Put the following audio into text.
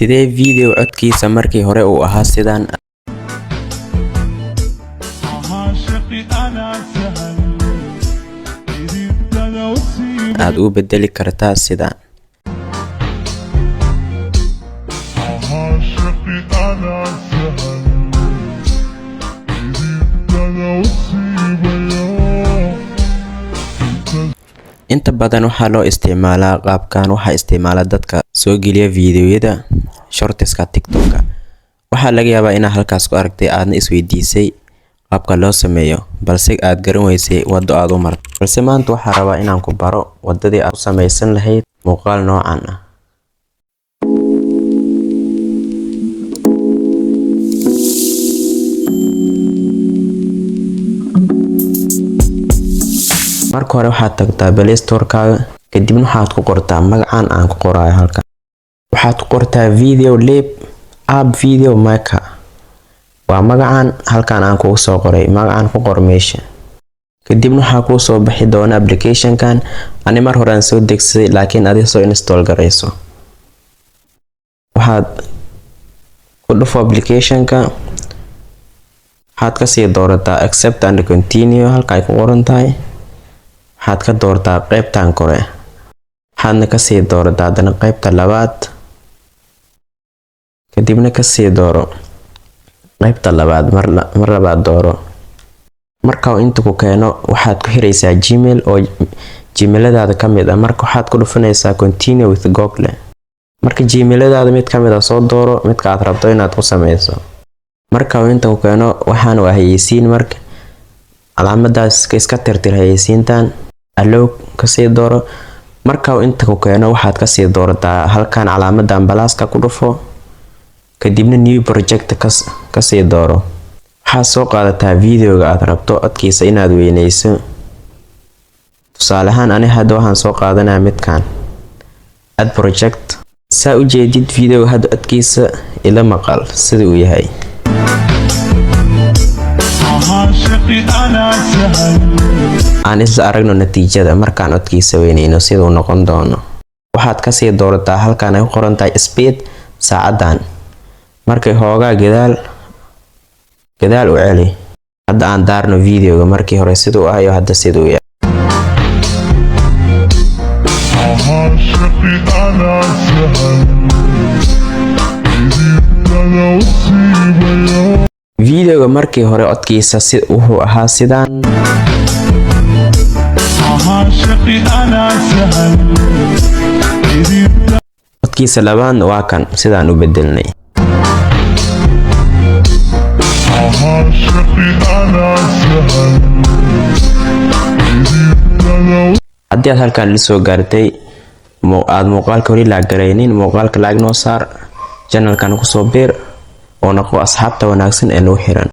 sidee video codkiisa markii hore uu ahaa sidaan aad u bedeli kartaa sidaan inta badan waxaa loo isticmaalaa qaabkan waxaa isticmaala dadka soo geliya fiidiyoyada shortska TikTok-ka waxaa laga yaabaa inaad halkaas ku aragtay aadna isweydiisay qaabka loo sameeyo balse aad garan weysay wado aad u martay balse maanta waxaa rabaa inaan ku baro wadadii aad u samaysan lahayd muuqaal noocan ah marka hore waxaad tagtaa Play Store-kaaga kadibna waxaad ku qortaa magacan aan ku qorayo halkan waxaad ku qortaa Video Lab App Video Maker waa magacan halkan aan ku soo qoray magacan ku qor meesha kadibna waxaa ku soo bixi doona application-kan ani mar hore aan soo degsaday laakiin adiga soo install gareyso waxaad ku dhufo application-ka waxaad ka sii doorataa accept and continue halka ay ku qoran tahay waxaad ka doortaa qaybtan kore waxaadna ka sii doorataa hadana qaybta labaad kadibna ka sii dooro qaybta labaad mar labaad dooro marka uu inta ku keeno waxaad ku xireysaa Gmail oo Gmailadaada kamid ah marka waxaad ku dhufanaysaa continue with Google marka Gmailadaada mid kamid ah soo dooro midka aad rabto inaad ku sameyso marka uu inta ku keeno waxaan waa hayeysiin marka calaamadaas iska tirtir hayeysiintan allow ka sii dooro marka uu inta ku keeno waxaad ka sii doorataa halkan calaamadan balaaska ku dhufo kadibna new project ka sii dooro waxaad soo qaadataa videoga aad rabto codkiisa inaad weyneyso tusaale ahaan ani hadda waxaan soo qaadanayaa midkan add project saa u jeedid videoga hadda codkiisa ila maqal sida uu yahay aan isla aragno natiijada markaan codkiisa weyneyno sida uu noqon doono waxaad ka sii doorataa halkan ay ku qoran tahay speed saacadan markay hoogaa gadaal u celi hadda aan daarno videoga markii hore siduu ahayo hadda siduu yahay videoga markii hore codkiisa wuxuu ahaa sidaan codkiisa labaadna waa kan sidaan u bedelnay haddii aad halkan la soo gaartay aad muuqaalka hore la gareynin muuqaalka laag noo saar channelkan ku soo beer oo noqo asxaabta wanaagsan ee noo xiran